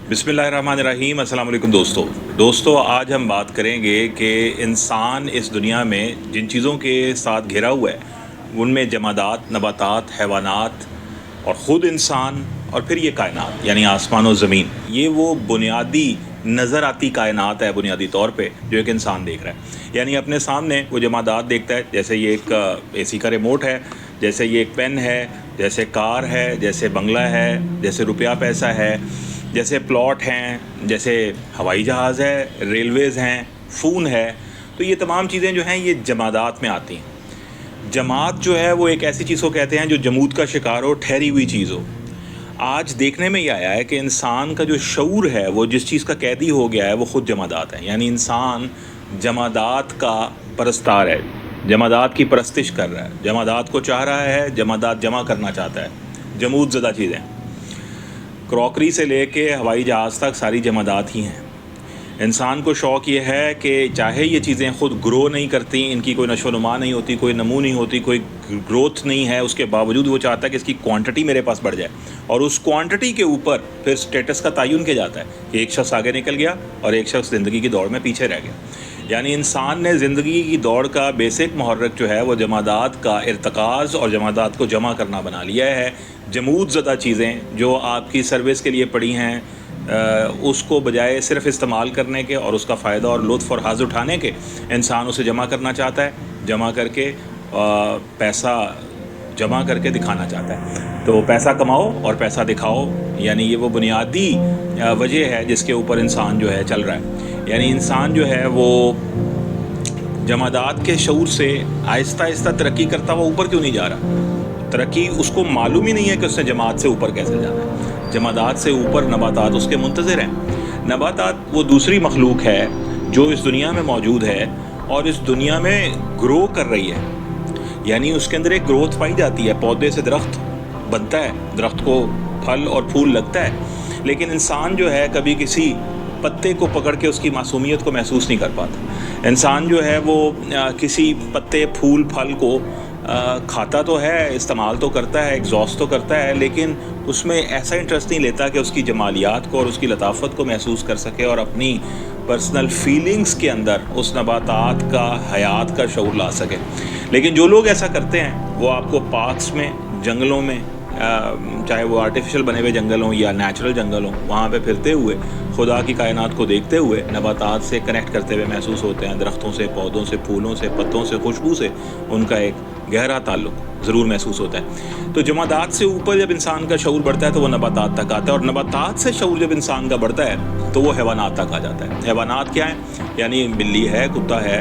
बिस्मिल्लाहिर्रहमानिर्रहीम। अस्सलाम वालेकुम दोस्तों, आज हम बात करेंगे कि इंसान इस दुनिया में जिन चीज़ों के साथ घिरा हुआ है उनमें जमादात, नबातात, हैवानात और ख़ुद इंसान और फिर ये कायनात यानी आसमान और ज़मीन, ये वो बुनियादी नज़र आती कायनात है बुनियादी तौर पे जो एक इंसान देख रहा है। यानी अपने सामने वो जमादात देखता है, जैसे ये एक एसी का रिमोट है, जैसे ये एक पेन है, जैसे कार है, जैसे बंगला है, जैसे रुपया पैसा है, जैसे प्लॉट हैं, जैसे हवाई जहाज़ है, रेलवेज़ हैं, फ़ोन है। तो ये तमाम चीज़ें जो हैं ये जमादात में आती हैं। जमात जो है वो एक ऐसी चीज़ को कहते हैं जो जमूद का शिकार हो, ठहरी हुई चीज़ हो। आज देखने में ये आया है कि इंसान का जो शऊर है वो जिस चीज़ का कैदी हो गया है वो ख़ुद जमादात है। यानी इंसान जमादात का परस्तार है, जमादात की परस्तिश कर रहा है, जमादात को चाह रहा है, जमादात जमा करना चाहता है। जमूद ज़दा चीज़ें, क्रॉकरी से लेके हवाई जहाज़ तक सारी जमादात ही हैं। इंसान को शौक़ ये है कि चाहे ये चीज़ें ख़ुद ग्रो नहीं करती, इनकी कोई नशोनुमा नहीं होती, कोई नमू नहीं होती, कोई ग्रोथ नहीं है, उसके बावजूद वो चाहता है कि इसकी क्वांटिटी मेरे पास बढ़ जाए और उस क्वांटिटी के ऊपर फिर स्टेटस का तयन किया जाता है कि एक शख्स आगे निकल गया और एक शख्स ज़िंदगी की दौड़ में पीछे रह गया। यानी इंसान ने ज़िंदगी की दौड़ का बेसिक मुहर्रिक जो है वो जमादात का इर्तकाज़ और जमादात को जमा करना बना लिया है। जमूद ज़दा चीज़ें जो आपकी सर्विस के लिए पड़ी हैं उसको बजाय सिर्फ़ इस्तेमाल करने के और उसका फ़ायदा और लुत्फ़ और हाज़ उठाने के, इंसान उसे जमा करना चाहता है, जमा करके पैसा जमा करके दिखाना चाहता है। तो पैसा कमाओ और पैसा दिखाओ, यानी ये वो बुनियादी वजह है जिसके ऊपर इंसान जो है चल रहा है। यानी इंसान जो है वो जमादात के शऊर से आहिस्ता आहिस्ता तरक्की करता हुआ ऊपर क्यों नहीं जा रहा? तरक्की उसको मालूम ही नहीं है कि उसने जमात से ऊपर कैसे जाना है। जमादात से ऊपर नबातात उसके मुंतज़िर हैं। नबातात वो दूसरी मखलूक है जो इस दुनिया में मौजूद है और इस दुनिया में ग्रो कर रही है। यानी उसके अंदर एक ग्रोथ पाई जाती है, पौधे से दरख्त बनता है, दरख्त को फल और फूल लगता है। लेकिन इंसान जो है कभी किसी पत्ते को पकड़ के उसकी मासूमियत को महसूस नहीं कर पाता। इंसान जो है वो किसी पत्ते, फूल, फल को खाता तो है, इस्तेमाल तो करता है, एग्जॉस्ट तो करता है, लेकिन उसमें ऐसा इंटरेस्ट नहीं लेता कि उसकी जमालियात को और उसकी लताफत को महसूस कर सके और अपनी पर्सनल फीलिंग्स के अंदर उस नबातात का, हयात का शऊर ला सके। लेकिन जो लोग ऐसा करते हैं वो आपको पार्क्स में, जंगलों में, चाहे वो आर्टिफिशियल बने हुए जंगल हों या नेचुरल जंगल हों, वहाँ पे फिरते हुए खुदा की कायनात को देखते हुए नबातात से कनेक्ट करते हुए महसूस होते हैं। दरख्तों से, पौधों से, फूलों से, पत्तों से, खुशबू से उनका एक गहरा ताल्लुक़ ज़रूर महसूस होता है। तो जमादात से ऊपर जब इंसान का शऊर बढ़ता है तो वो नबातात तक आता है और नबातात से शऊर जब इंसान का बढ़ता है तो वो हैवानात तक आ जाता है। हैवानात क्या है? यानी बिल्ली है, कुत्ता है,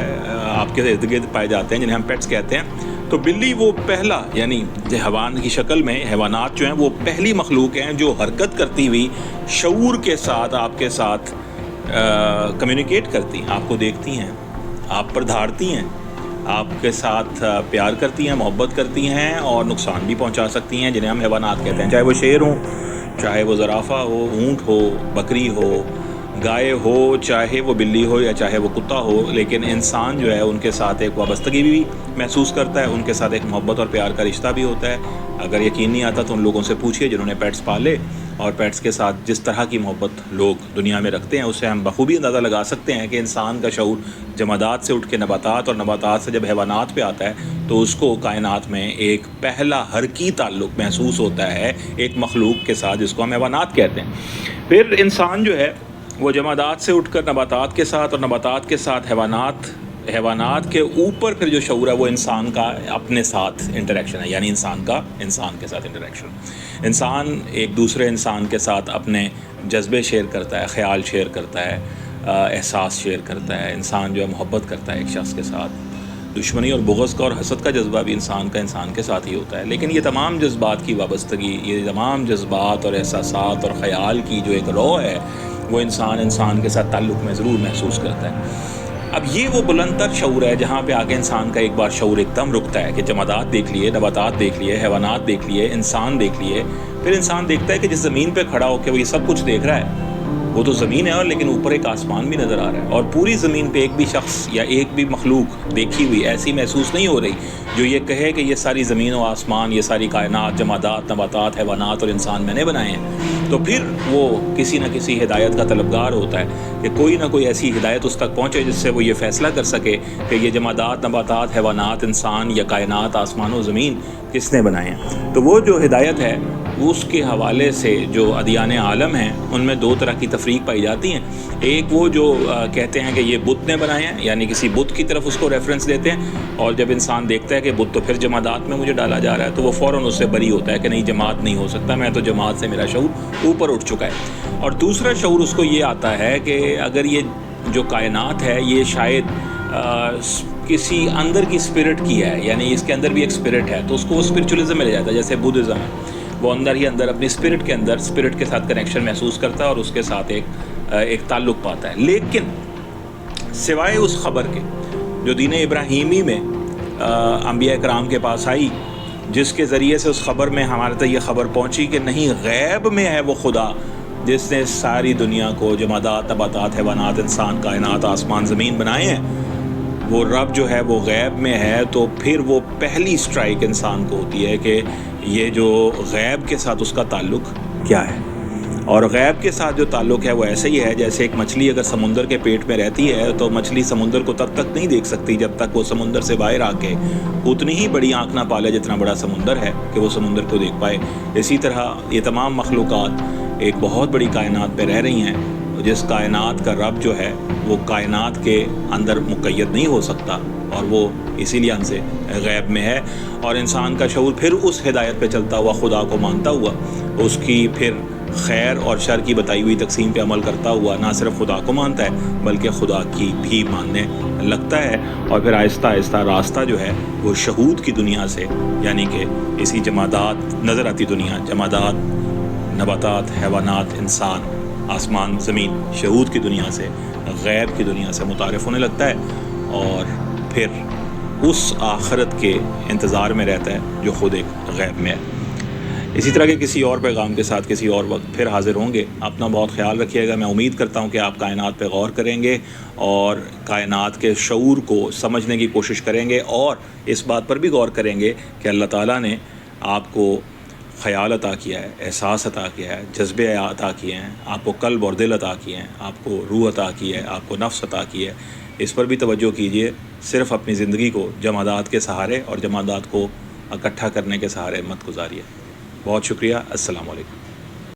आपके इर्द गिर्द पाए जाते हैं जिन्हें हम पेट्स कहते हैं। तो बिल्ली वो पहला, यानी हैवान की शक्ल में हैवानात जो हैं वो पहली मखलूक हैं जो हरकत करती हुई शऊर के साथ आपके साथ कम्युनिकेट करती हैं, आपको देखती हैं, आप पर धारती हैं, आपके साथ प्यार करती हैं, मोहब्बत करती हैं और नुकसान भी पहुंचा सकती हैं, जिन्हें हम हैवानात कहते हैं। चाहे वो शेर हो, चाहे वो ज़राफ़ा हो, ऊँट हो, बकरी हो, गाय हो, चाहे वो बिल्ली हो या चाहे वो कुत्ता हो, लेकिन इंसान जो है उनके साथ एक वाबस्तगी भी महसूस करता है, उनके साथ एक मोहब्बत और प्यार का रिश्ता भी होता है। अगर यकीन नहीं आता तो उन लोगों से पूछिए जिन्होंने पेट्स पाले और पेट्स के साथ जिस तरह की मोहब्बत लोग दुनिया में रखते हैं, उससे हम बखूबी अंदाज़ा लगा सकते हैं कि इंसान का शऊर जमादात से उठ के नबातात और नबातात से जब हैवानात पे आता है तो उसको कायनात में एक पहला हरकी ताल्लुक़ महसूस होता है एक मखलूक के साथ जिसको हम हैवानात कहते हैं। फिर इंसान जो है वो जमादात से उठकर नबातात के साथ और नबातात के साथ हैवानात के ऊपर फिर जो शऊर है वो इंसान का अपने साथ इंटरेक्शन है। यानी इंसान का इंसान के साथ इंटरेक्शन। इंसान एक दूसरे इंसान के साथ अपने जज्बे शेयर करता है, ख़याल शेयर करता है, एहसास शेयर करता है। इंसान जो है मोहब्बत करता है एक शख्स के साथ। दुश्मनी और बुग़्ज़ का और हसद का जज्बा भी इंसान का इंसान के साथ ही होता है। लेकिन ये तमाम जज्बात की वाबस्तगी, ये तमाम जज्बात और एहसासात और ख़याल की जो एक रॉ है वो इंसान के साथ ताल्लुक़ में ज़रूर महसूस करता है। अब ये वो बुलंद तर शऊर है जहाँ पे आके इंसान का एक बार शऊर एकदम रुकता है कि जमादात देख लिए, नबातात देख लिए, हैवानात देख लिए, इंसान देख लिए। फिर इंसान देखता है कि जिस ज़मीन पे खड़ा होकर वो ये सब कुछ देख रहा है وہ تو زمین ہے اور لیکن اوپر ایک آسمان بھی نظر آ رہا ہے، اور پوری زمین پہ ایک بھی شخص یا ایک بھی مخلوق دیکھی ہوئی ایسی محسوس نہیں ہو رہی جو یہ کہے کہ یہ ساری زمین و آسمان، یہ ساری کائنات، جمادات، نباتات، حیوانات اور انسان میں نے بنائے ہیں۔ تو پھر وہ کسی نہ کسی ہدایت کا طلبگار ہوتا ہے کہ کوئی نہ کوئی ایسی ہدایت اس تک پہنچے جس سے وہ یہ فیصلہ کر سکے کہ یہ جمادات، نباتات، حیوانات، انسان یا کائنات، آسمان و زمین کس نے بنائے ہیں۔ تو وہ جو ہدایت ہے اس کے حوالے سے جو ادیان عالم ہیں ان میں دو طرح کی تفریق پائی جاتی ہیں۔ ایک وہ جو کہتے ہیں کہ یہ بت نے بنائے ہیں، یعنی کسی بت کی طرف اس کو ریفرنس دیتے ہیں، اور جب انسان دیکھتا ہے کہ بت تو پھر جمادات میں مجھے ڈالا جا رہا ہے تو وہ فوراً اس سے بری ہوتا ہے کہ نہیں، جماعت نہیں ہو سکتا، میں تو جماعت سے میرا شعور اوپر اٹھ چکا ہے۔ اور دوسرا شعور اس کو یہ آتا ہے کہ اگر یہ جو کائنات ہے یہ شاید کسی اندر کی اسپرٹ کی ہے، یعنی اس کے اندر بھی ایک اسپرٹ ہے، تو اس کو وہ اسپرچولیزم میں لے جاتا ہے۔ جیسے بدھزم ہے، وہ اندر ہی اندر اپنی اسپرٹ کے اندر اسپرٹ کے ساتھ کنیکشن محسوس کرتا ہے اور اس کے ساتھ ایک تعلق پاتا ہے۔ لیکن سوائے اس خبر کے جو دین ابراہیمی میں انبیاء کرام کے پاس آئی، جس کے ذریعے سے اس خبر میں ہمارے تک یہ خبر پہنچی کہ نہیں، غیب میں ہے وہ خدا جس نے ساری دنیا کو، جمادات، نباتات، حیوانات، انسان، کائنات، آسمان، زمین بنائے ہیں، وہ رب جو ہے وہ غیب میں ہے، تو پھر وہ پہلی سٹرائک انسان کو ہوتی ہے کہ یہ جو غیب کے ساتھ اس کا تعلق کیا ہے۔ اور غیب کے ساتھ جو تعلق ہے وہ ایسے ہی ہے جیسے ایک مچھلی اگر سمندر کے پیٹ میں رہتی ہے تو مچھلی سمندر کو تب تک نہیں دیکھ سکتی جب تک وہ سمندر سے باہر آ کے اتنی ہی بڑی آنکھ نہ پالے جتنا بڑا سمندر ہے کہ وہ سمندر کو دیکھ پائے۔ اسی طرح یہ تمام مخلوقات ایک بہت بڑی کائنات پہ رہ رہی ہیں، جس کائنات کا رب جو ہے وہ کائنات کے اندر مقید نہیں ہو سکتا، اور وہ اسی لیے ہم سے غیب میں ہے۔ اور انسان کا شعور پھر اس ہدایت پہ چلتا ہوا، خدا کو مانتا ہوا، اس کی پھر خیر اور شر کی بتائی ہوئی تقسیم پہ عمل کرتا ہوا نہ صرف خدا کو مانتا ہے بلکہ خدا کی بھی ماننے لگتا ہے، اور پھر آہستہ آہستہ راستہ جو ہے وہ شہود کی دنیا سے، یعنی کہ اسی جمادات نظر آتی دنیا، جمادات، نباتات، حیوانات، انسان، آسمان، زمین، شہود کی دنیا سے، غیب کی دنیا سے متعارف ہونے لگتا ہے، اور پھر اس آخرت کے انتظار میں رہتا ہے جو خود ایک غیب میں ہے۔ اسی طرح کے کسی اور پیغام کے ساتھ کسی اور وقت پھر حاضر ہوں گے۔ اپنا بہت خیال رکھیے گا۔ میں امید کرتا ہوں کہ آپ کائنات پہ غور کریں گے اور کائنات کے شعور کو سمجھنے کی کوشش کریں گے، اور اس بات پر بھی غور کریں گے کہ اللہ تعالیٰ نے آپ کو خیال عطا کیا ہے، احساس عطا کیا ہے، جذبے عطا کیے ہیں، آپ کو قلب اور دل عطا کیے ہیں، آپ کو روح عطا کی ہے، آپ کو نفس عطا کی ہے۔ اس پر بھی توجہ کیجیے، صرف اپنی زندگی کو جمادات کے سہارے اور جمادات کو اکٹھا کرنے کے سہارے مت گزاریے۔ بہت شکریہ۔ السلام علیکم۔